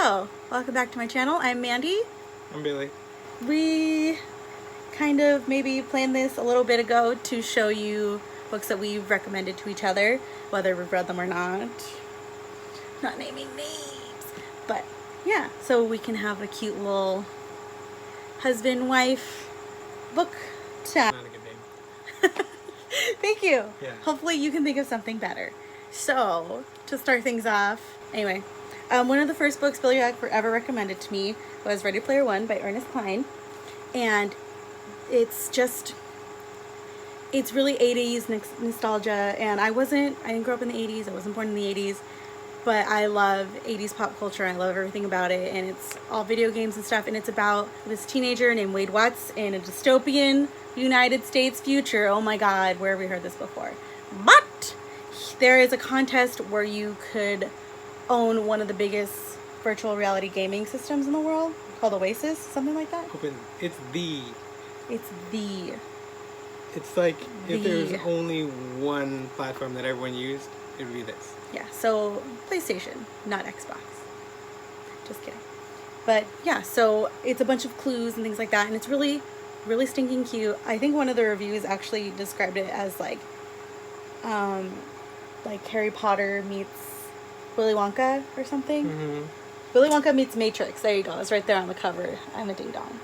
So, welcome back to my channel. I'm Mandy. I'm Billy. We kind of maybe planned this a little bit ago to show you books that we've recommended to each other, whether we've read them or not. Not naming names. But yeah, so we can have a cute little husband-wife book chat. Not a good name. Thank you. Yeah. Hopefully you can think of something better. So, to start things off, anyway, one of the first books Billy ever recommended to me was Ready Player One by Ernest Cline. And it's really 80s nostalgia. And I didn't grow up in the 80s. I wasn't born in the 80s. But I love 80s pop culture. I love everything about it. And it's all video games and stuff. And it's about this teenager named Wade Watts in a dystopian United States future. Oh my God, where have we heard this before? But there is a contest where you could own one of the biggest virtual reality gaming systems in the world called Oasis, something like that. It's like if there was only one platform that everyone used, it would be this. Yeah, so PlayStation, not Xbox. Just kidding. But yeah, so it's a bunch of clues and things like that, and it's really, really stinking cute. I think one of the reviews actually described it as like Harry Potter meets Willy Wonka or something. Mm-hmm. Willy Wonka meets Matrix. There you go. It's right there on the cover. I'm a ding dong.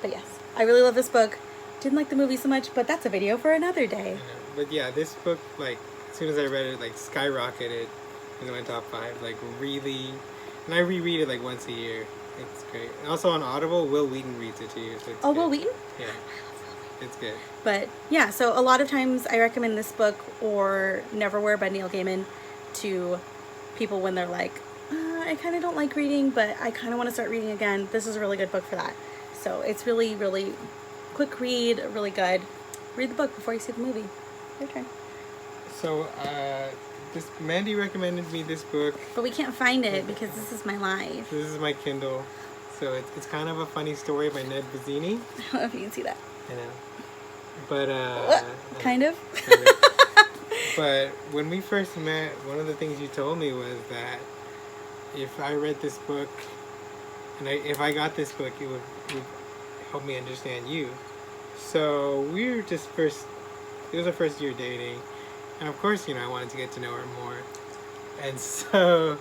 But yes, I really love this book. Didn't like the movie so much, but that's a video for another day. But yeah, this book, like, as soon as I read it, like, skyrocketed into my top 5. Like, really, and I reread it like once a year. It's great. And also on Audible, Will Wheaton reads it to you. So it's good. Will Wheaton? Yeah. It's good. But yeah, so a lot of times I recommend this book or Neverwhere by Neil Gaiman to people when they're like, I kind of don't like reading, but I kind of want to start reading again. This is a really good book for that. So it's really, really quick read, really good. Read the book before you see the movie. Your turn. So, Mandy recommended me this book. But we can't find it because this is my life. This is my Kindle. So it's kind of a funny story by Ned Vizzini. I don't know if you can see that. I know. But, kind of. But when we first met, one of the things you told me was that if I read this book, and if I got this book, it would help me understand you. So we were just it was our first year dating. And of course, I wanted to get to know her more. And so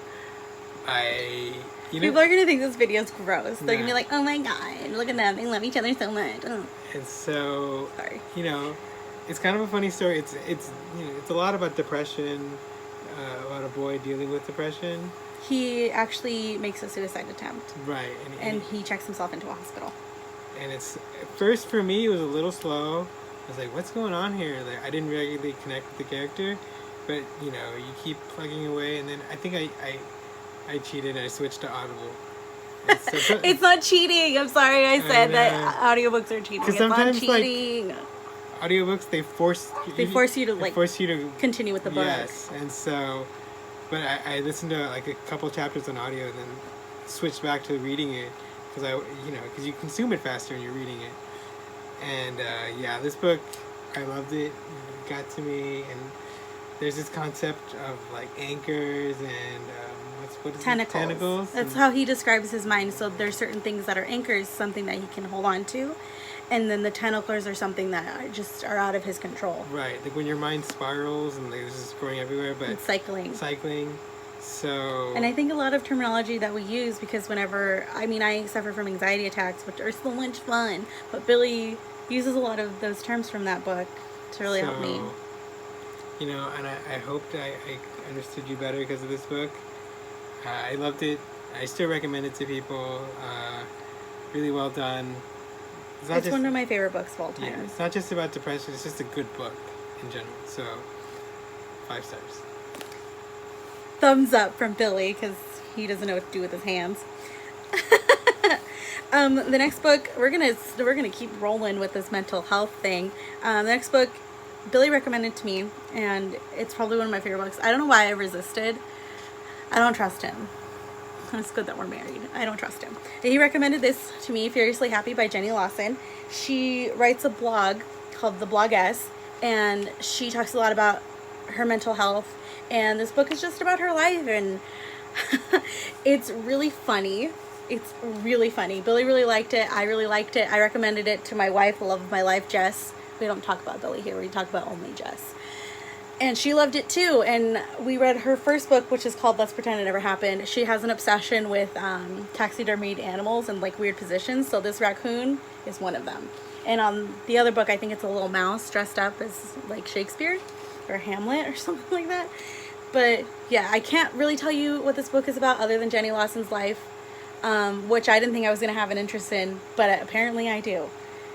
people are going to think this video is gross. They're going to be like, oh my God, look at them. They love each other so much. Oh. And so, sorry. It's kind of a funny story. It's a lot about depression, about a boy dealing with depression. He actually makes a suicide attempt. Right. And he checks himself into a hospital. And at first for me, it was a little slow. I was like, what's going on here? Like, I didn't really connect with the character. But, you keep plugging away. And then I think I cheated and I switched to Audible. So, it's not cheating. I'm sorry I said that audiobooks are cheating. It's not cheating. Audiobooks, they force you to continue with the book. Yes. And so, but I listened to like a couple chapters on audio and then switched back to reading it because because you consume it faster when you're reading it. And this book, I loved it. It got to me, and there's this concept of like anchors and what is tentacles. That's how he describes his mind. So there's certain things that are anchors, something that he can hold on to, and then the tentacles are something that are out of his control. Right, like when your mind spirals and it's just going everywhere, but it's cycling. So, and I think a lot of terminology that we use, because I suffer from anxiety attacks, which are so much fun, but Billy uses a lot of those terms from that book to really help me. And I hoped I understood you better because of this book. I loved it. I still recommend it to people. Really well done. It's one of my favorite books of all time. Yeah, it's not just about depression. It's just a good book in general. So, 5 stars. Thumbs up from Billy because he doesn't know what to do with his hands. The next book, we're gonna keep rolling with this mental health thing. The next book Billy recommended to me, and it's probably one of my favorite books. I don't know why I resisted. I don't trust him. It's good that we're married. I don't trust him. He recommended this to me, Furiously Happy by Jenny Lawson. She writes a blog called The Bloggess, and she talks a lot about her mental health. And this book is just about her life and It's really funny. It's really funny. Billy really liked it. I really liked it. I recommended it to my wife, the love of my life, Jess. We don't talk about Billy here. We talk about only Jess. And she loved it too. And we read her first book, which is called Let's Pretend It Never Happened. She has an obsession with taxidermied animals and like weird positions. So this raccoon is one of them. And on the other book, I think it's a little mouse dressed up as like Shakespeare or Hamlet or something like that. But yeah, I can't really tell you what this book is about other than Jenny Lawson's life, which I didn't think I was going to have an interest in, but apparently I do.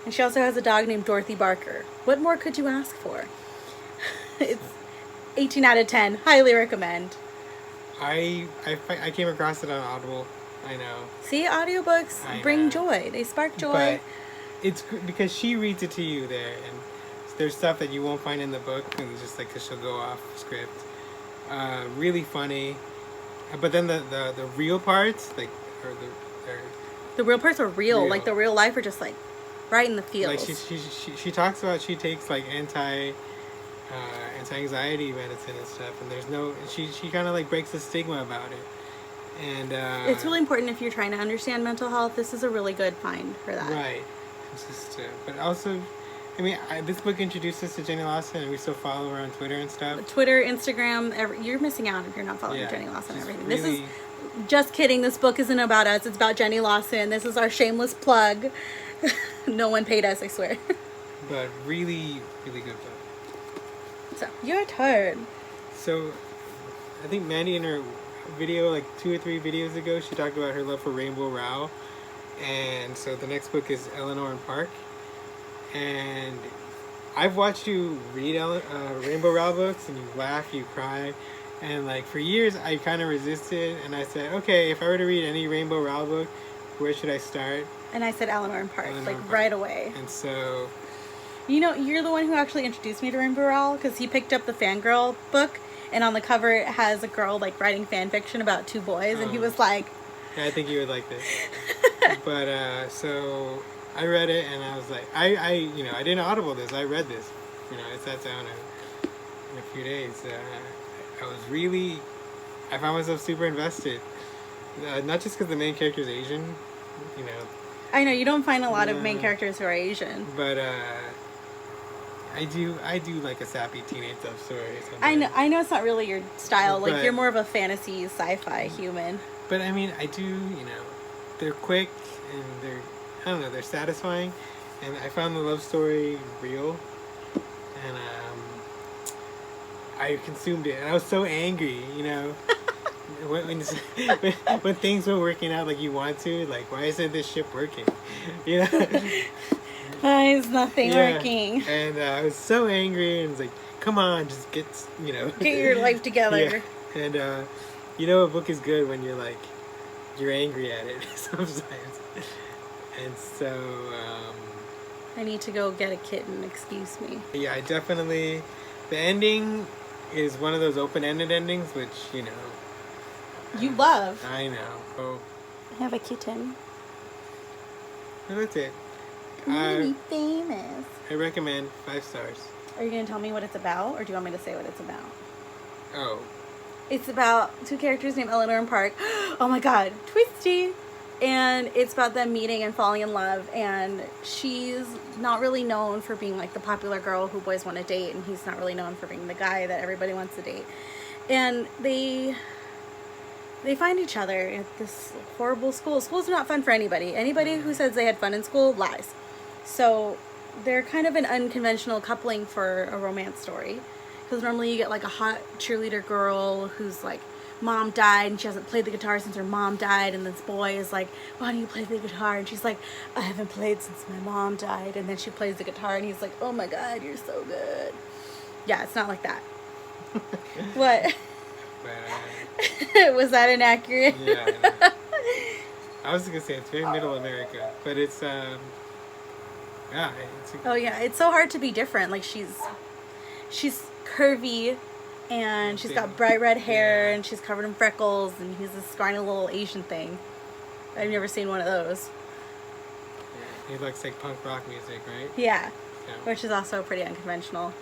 And she also has a dog named Dorothy Barker. What more could you ask for? It's 18 out of 10. Highly recommend. I came across it on Audible. I know. See, audiobooks bring joy. They spark joy. But it's because she reads it to you there, and there's stuff that you won't find in the book, and just like because she'll go off script. Really funny, but then the real parts, like, the real parts are real. Like the real life are just like right in the fields. Like she talks about she takes like anti-anxiety medicine and stuff, and there's no she kind of like breaks the stigma about it, and it's really important if you're trying to understand mental health. This is a really good find for that. Right. It's just, but also, I mean, this book introduced us to Jenny Lawson, and we still follow her on Twitter and stuff. Twitter, Instagram, you're missing out if you're not following Jenny Lawson and everything. Really, this is just kidding. This book isn't about us. It's about Jenny Lawson. This is our shameless plug. No one paid us, I swear. But really, really good book. So, your turn. So, I think Mandy in her video, like 2 or 3 videos ago, she talked about her love for Rainbow Rowell. And so the next book is Eleanor and Park. And I've watched you read Rainbow Rowell books, and you laugh, you cry. And like for years, I kind of resisted. And I said, okay, if I were to read any Rainbow Rowell book, where should I start? And I said Eleanor and Park, right away. And so... You know, you're the one who actually introduced me to Rainbow Rowell, because he picked up the Fangirl book. And on the cover, it has a girl like writing fan fiction about 2 boys. And he was like... Yeah, I think you would like this. But, so I read it, and I was like, I didn't Audible this. I read this. I sat down in a few days. I found myself super invested. Not just because the main character is Asian, I know, you don't find a lot of main characters who are Asian. But, I do like a sappy teenage love story. I know it's not really your style. Like, you're more of a fantasy, sci-fi human. But, I mean, I do, they're quick, and they're satisfying, and I found the love story real, and I consumed it, and I was so angry, when things weren't working out like you want to, like, why isn't this ship working, Why is nothing working? And I was so angry, and it's like, come on, just get your life together. Yeah. And a book is good when you're angry at it sometimes. And so, I need to go get a kitten, excuse me. Yeah, the ending is one of those open-ended endings, which, you love. I know. Oh. I have a kitten. So that's it. I'm gonna be famous. I recommend 5 stars. Are you gonna tell me what it's about, or do you want me to say what it's about? Oh. It's about 2 characters named Eleanor and Park. Oh my god, twisty! And it's about them meeting and falling in love, and she's not really known for being like the popular girl who boys want to date, and he's not really known for being the guy that everybody wants to date. And they find each other at this horrible school. School's not fun for anybody. Anybody who says they had fun in school lies. So they're kind of an unconventional coupling for a romance story. Because normally you get like a hot cheerleader girl who's like, mom died and she hasn't played the guitar since her mom died, and this boy is like, why don't you play the guitar? And she's like, I haven't played since my mom died. And then she plays the guitar and he's like, oh my god, you're so good. Yeah, it's not like that. What? Was that inaccurate? Yeah. I was gonna say it's very middle America, but it's oh yeah, it's so hard to be different. Like she's curvy, and she's got bright red hair, and she's covered in freckles, and he's this scrawny little Asian thing. I've never seen one of those. Yeah, he likes like punk rock music, right? Yeah. Which is also pretty unconventional.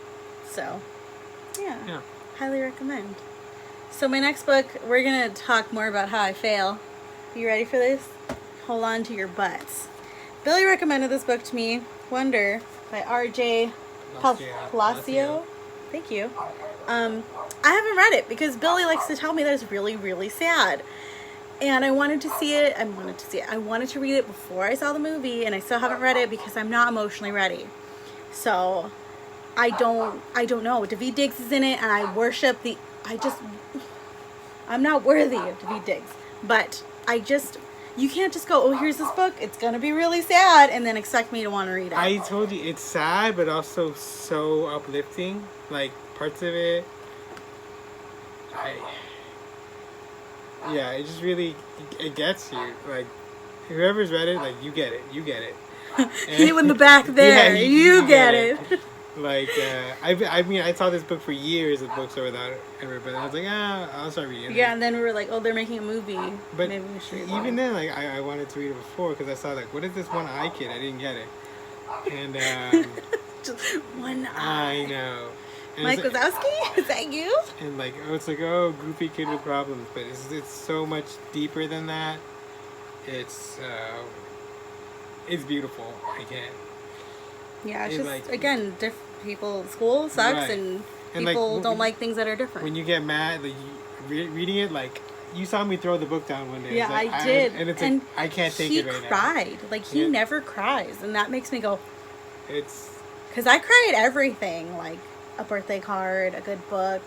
So, yeah. Highly recommend. So my next book, we're going to talk more about how I fail. You ready for this? Hold on to your butts. Billy recommended this book to me, Wonder, by R.J. Palacio. Thank you. I haven't read it because Billy likes to tell me that it's really, really sad. And I wanted to see it. I wanted to read it before I saw the movie, and I still haven't read it because I'm not emotionally ready. So I don't know. Daveed Diggs is in it, and I worship I'm not worthy of Daveed Diggs. But you can't just go, oh, here's this book, it's gonna be really sad, and then expect me to want to read it. I told you, it's sad, but also so uplifting. Like, parts of it, it just really, it gets you. Like, whoever's read it, like, you get it. You in the back there, yeah, you get it. Like, I mean, I saw this book for years at bookstore without ever, but I was like, I'll start reading it. Yeah, and then we were like, oh, they're making a movie. But maybe we should read even then, like, I wanted to read it before because I saw, like, what is this one eye kid? I didn't get it. And, just one eye. I know. And Mike Wazowski? Is that you? And, like, it's like, oh, goofy kid with problems. But it's so much deeper than that. It's beautiful. I can't. Yeah, it's just, like, again, school sucks, right. and And people like, don't like things that are different. When you get mad, like, reading it, like, you saw me throw the book down one day. Yeah, like, I did. And it's like, I can't take it right now. He cried. Like, he never cries, and that makes me go... It's... Because I cry at everything, like a birthday card, a good book,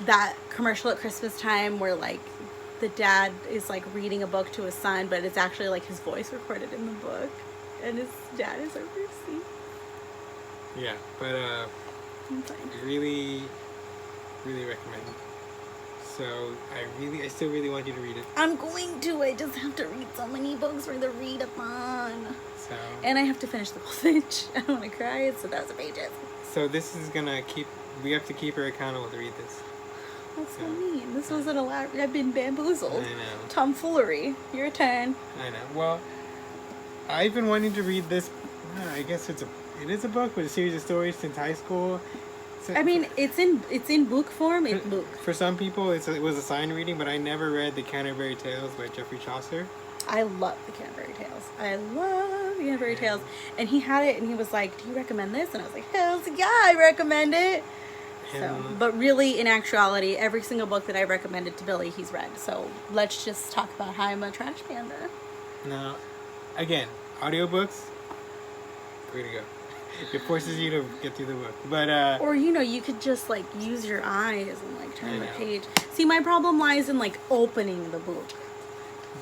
that commercial at Christmas time where, like, the dad is, like, reading a book to his son, but it's actually, like, his voice recorded in the book. And his dad is overseas. Yeah, but I'm fine. really, really recommend it. So I still really want you to read it. I'm going to. I just have to read so many books for the read-a-thon. So. And I have to finish the Goldfinch. I don't want to cry. It's 1,000 pages. So this is gonna we have to keep her accountable to read this. That's so mean. This wasn't allowed. I've been bamboozled. I know. Tomfoolery. Your turn. I know. Well, I've been wanting to read this. I guess it is a book with a series of stories since high school. I mean, it's in book form. It's book. For some people, it was a sign reading, but I never read the Canterbury Tales by Geoffrey Chaucer. I love the Canterbury Tales. And he had it, and he was like, "Do you recommend this?" And I was like, "Hell yeah, I recommend it." So, but really, in actuality, every single book that I recommended to Billy, he's read. So let's just talk about how I'm a trash panda. Now, again, audiobooks, way to go. It forces you to get through the book. But or you could just like use your eyes and like turn the page. See, my problem lies in like opening the book.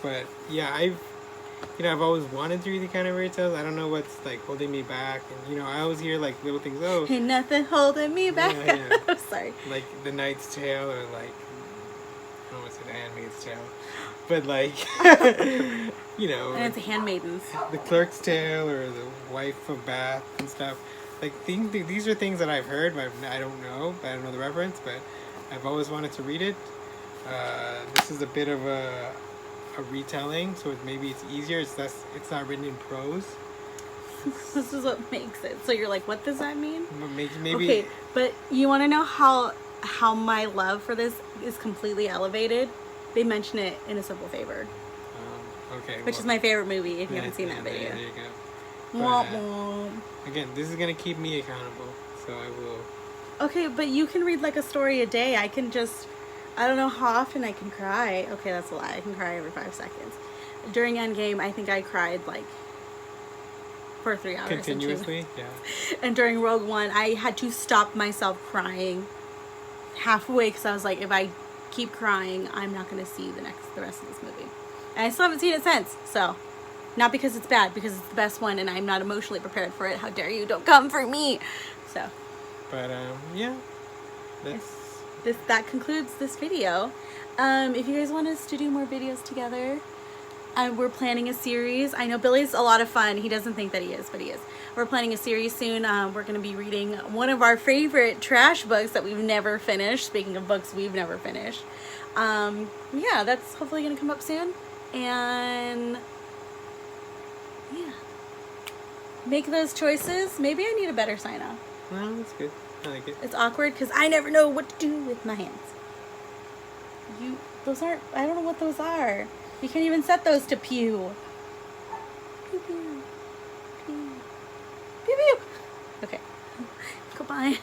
But yeah, I've always wanted to read the Canterbury Tales. I don't know what's like holding me back. And I always hear like little things. Oh, ain't nothing holding me back. Yeah. I'm sorry. Like The Knight's Tale, or like I don't want to say The Handmaid's Tale, but like And it's a Handmaidens. The Clerk's Tale, or The Wife of Bath and stuff. Like these are things that I've heard. But I don't know the reference, but I've always wanted to read it. This is a bit of a retelling, so maybe it's easier. It's not written in prose. This is what makes it. So you're like, what does that mean? Maybe. Okay, but you want to know how my love for this is completely elevated? They mention it in A Simple Favor. Okay. Which is my favorite movie. If you haven't seen that video. There you go. But, again, this is gonna keep me accountable, so I will. Okay, but you can read like a story a day. I don't know how often I can cry. Okay, that's a lie. I can cry every 5 seconds. During Endgame, I think I cried like for 3 hours. Continuously? Yeah. And during Rogue One, I had to stop myself crying halfway because I was like, if I keep crying, I'm not going to see the rest of this movie. And I still haven't seen it since. So, not because it's bad, because it's the best one and I'm not emotionally prepared for it. How dare you? Don't come for me. So. But, yeah. That concludes this video. If you guys want us to do more videos together, we're planning a series. I know Billy's a lot of fun. He doesn't think that he is, but he is. We're planning a series soon. We're going to be reading one of our favorite trash books that we've never finished. Speaking of books we've never finished. Yeah, that's hopefully going to come up soon. And yeah. Make those choices. Maybe I need a better sign off. No, that's good. I like it. It's awkward because I never know what to do with my hands. Those aren't, I don't know what those are. You can't even set those to pew. Pew, pew. Pew. Pew, pew. Okay. Goodbye.